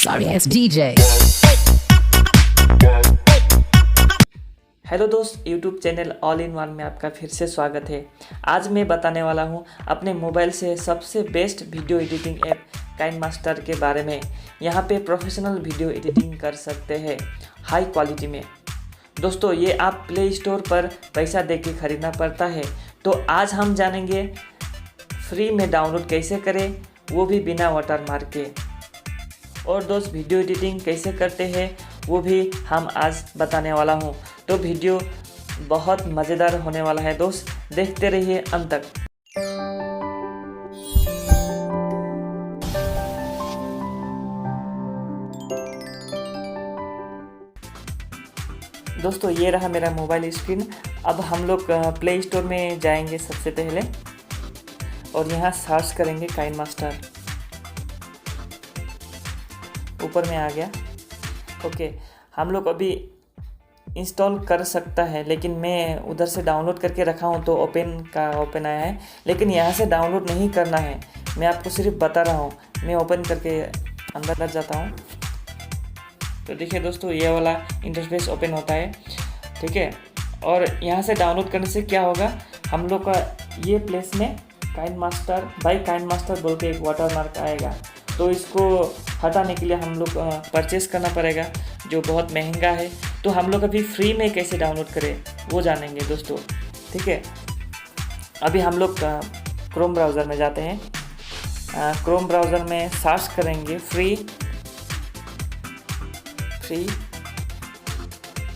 Sorry ass DJ। Hello दोस्त, YouTube channel all in one में आपका फिर से स्वागत है। आज मैं बताने वाला हूँ अपने मोबाइल से सबसे best video editing app KineMaster के बारे में। यहाँ पे प्रोफेशनल वीडियो एडिटिंग कर सकते हैं हाई क्वालिटी में। दोस्तों, ये आप प्ले स्टोर पर पैसा दे के ख़रीदना पड़ता है। तो आज हम जानेंगे फ्री में डाउनलोड कैसे करें, वो भी बिना वाटरमार्क के। और दोस्त, वीडियो एडिटिंग कैसे करते हैं वो भी हम आज बताने वाला हूँ। तो वीडियो बहुत मज़ेदार होने वाला है दोस्त, देखते रहिए अंत तक। दोस्तों, ये रहा मेरा मोबाइल स्क्रीन। अब हम लोग प्ले स्टोर में जाएंगे सबसे पहले और यहाँ सर्च करेंगे काइनमास्टर। ऊपर में आ गया। ओके, हम लोग अभी इंस्टॉल कर सकता है, लेकिन मैं उधर से डाउनलोड करके रखा हूँ तो ओपन आया है। लेकिन यहाँ से डाउनलोड नहीं करना है, मैं आपको सिर्फ बता रहा हूँ। मैं ओपन करके अंदर जाता हूँ तो देखिए दोस्तों, ये वाला इंटरफेस ओपन होता है, ठीक है। और यहाँ से डाउनलोड करने से क्या होगा, हम लोग का ये प्लेस में काइनमास्टर बाय काइनमास्टर बोल के एक वाटरमार्क आएगा। तो इसको हटाने के लिए हम लोग परचेस करना पड़ेगा, जो बहुत महंगा है। तो हम लोग अभी फ्री में कैसे डाउनलोड करें वो जानेंगे दोस्तों, ठीक है। अभी हम लोग क्रोम ब्राउज़र में जाते हैं। क्रोम ब्राउज़र में सर्च करेंगे फ्री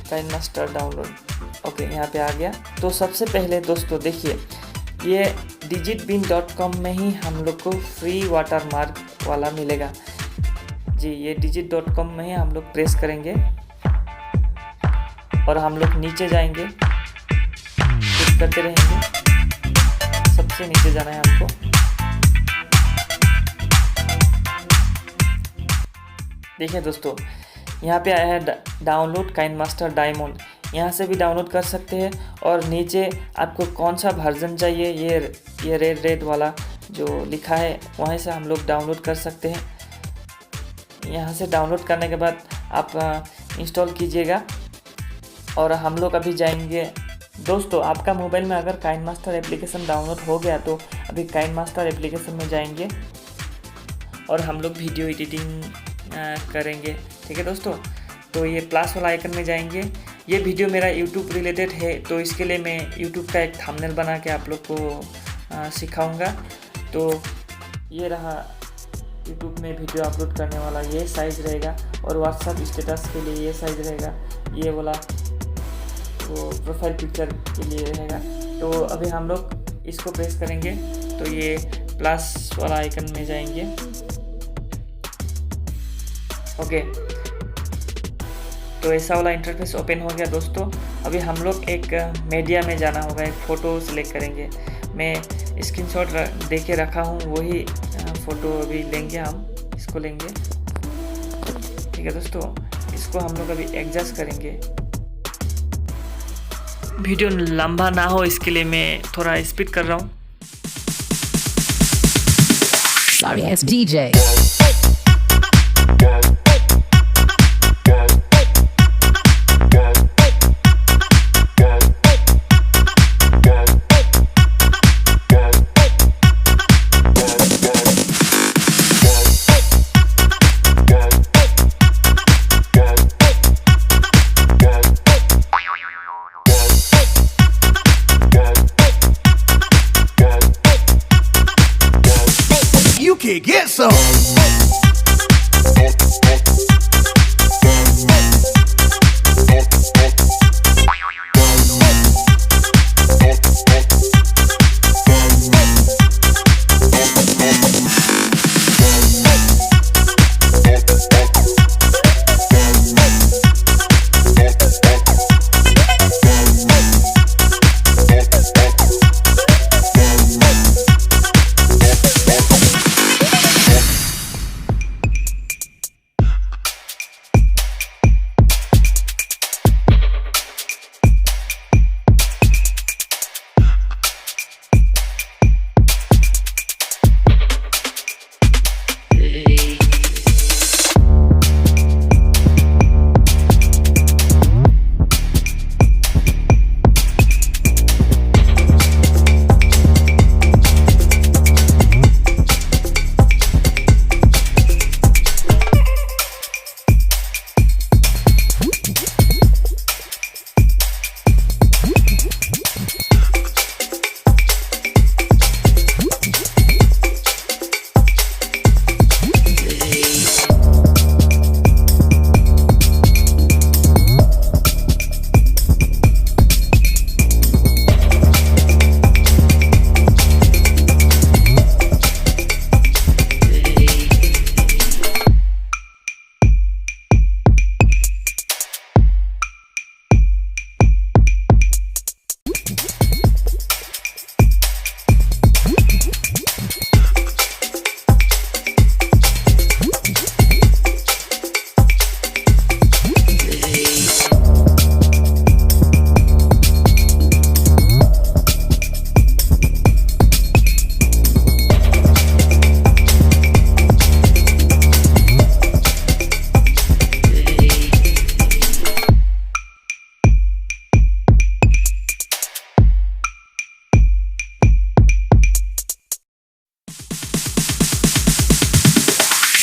काइनमास्टर डाउनलोड। ओके, यहाँ पे आ गया। तो सबसे पहले दोस्तों देखिए, ये digitbean.com में ही हम लोग को फ्री वाटरमार्क वाला मिलेगा जी। ये digit.com में ही हम लोग प्रेस करेंगे और हम लोग नीचे जाएंगे, क्लिक करते रहेंगे। सबसे नीचे जाना है हमको। देखिए दोस्तों, यहाँ पे आया है डाउनलोड काइनमास्टर डायमंड। यहाँ से भी डाउनलोड कर सकते हैं। और नीचे आपको कौन सा वर्जन चाहिए, ये रेड वाला जो लिखा है, वहीं से हम लोग डाउनलोड कर सकते हैं। यहाँ से डाउनलोड करने के बाद आप इंस्टॉल कीजिएगा। और हम लोग अभी जाएंगे दोस्तों, आपका मोबाइल में अगर काइनमास्टर एप्लीकेशन डाउनलोड हो गया तो अभी काइनमास्टर एप्लीकेशन में जाएंगे और हम लोग वीडियो एडिटिंग करेंगे, ठीक है दोस्तों। तो ये प्लस वाला आइकन में जाएंगे। ये वीडियो मेरा YouTube रिलेटेड है, तो इसके लिए मैं YouTube का एक थंबनेल बना के आप लोग को सिखाऊंगा। तो ये रहा YouTube में वीडियो अपलोड करने वाला, ये साइज़ रहेगा। और व्हाट्सएप स्टेटस के लिए ये साइज़ रहेगा। ये वाला वो प्रोफाइल पिक्चर के लिए रहेगा। तो अभी हम लोग इसको प्रेस करेंगे तो ये प्लस वाला आइकन में जाएंगे। ओके, तो ऐसा वाला इंटरफेस ओपन हो गया दोस्तों। अभी हम लोग एक मीडिया में जाना होगा, एक फ़ोटो सिलेक्ट करेंगे। मैं स्क्रीनशॉट दे के रखा हूँ, वही फ़ोटो अभी लेंगे, हम इसको लेंगे, ठीक है दोस्तों। इसको हम लोग अभी एडजस्ट करेंगे। वीडियो लंबा ना हो इसके लिए मैं थोड़ा स्पीड कर रहा हूँ। Sorry ass DJ। You can get some.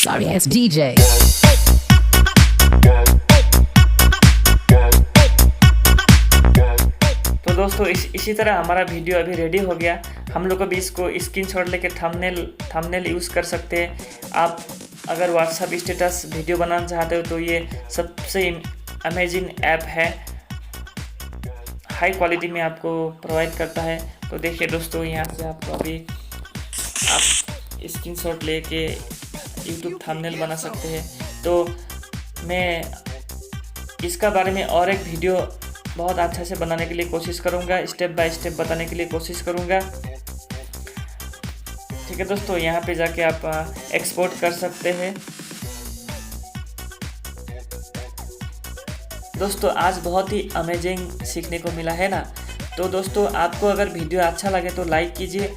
Sorry ass DJ. तो दोस्तों इसी तरह हमारा वीडियो अभी रेडी हो गया। हम लोग अभी इसको स्क्रीनशॉट लेके थंबनेल यूज़ कर सकते हैं। आप अगर व्हाट्सएप स्टेटस वीडियो बनाना चाहते हो तो ये सबसे अमेजिंग ऐप है, हाई क्वालिटी में आपको प्रोवाइड करता है। तो देखिए दोस्तों, यहाँ से आपको अभी आप स्क्रीनशॉट लेके YouTube थंबनेल बना सकते हैं। तो मैं इसका बारे में और एक वीडियो बहुत अच्छा से बनाने के लिए कोशिश करूँगा, स्टेप बाय स्टेप बताने के लिए कोशिश करूँगा। ठीक है दोस्तों, यहाँ पे जाके आप एक्सपोर्ट कर सकते हैं। दोस्तों आज बहुत ही अमेजिंग सीखने को मिला है ना। तो दोस्तों आपको अगर वीडियो अच्छा लगे तो लाइक कीजिए।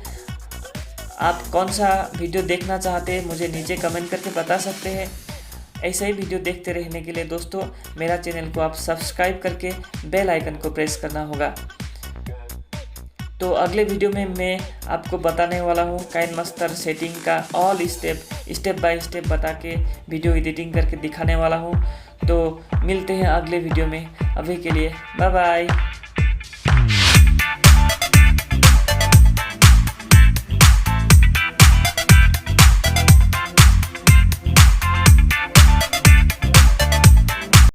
आप कौन सा वीडियो देखना चाहते हैं मुझे नीचे कमेंट करके बता सकते हैं। ऐसे ही वीडियो देखते रहने के लिए दोस्तों मेरा चैनल को आप सब्सक्राइब करके बेल आइकन को प्रेस करना होगा। तो अगले वीडियो में मैं आपको बताने वाला हूँ काइनमास्टर सेटिंग का ऑल स्टेप बाय स्टेप बता के वीडियो एडिटिंग करके दिखाने वाला हूँ। तो मिलते हैं अगले वीडियो में, अभी के लिए बाय बाय।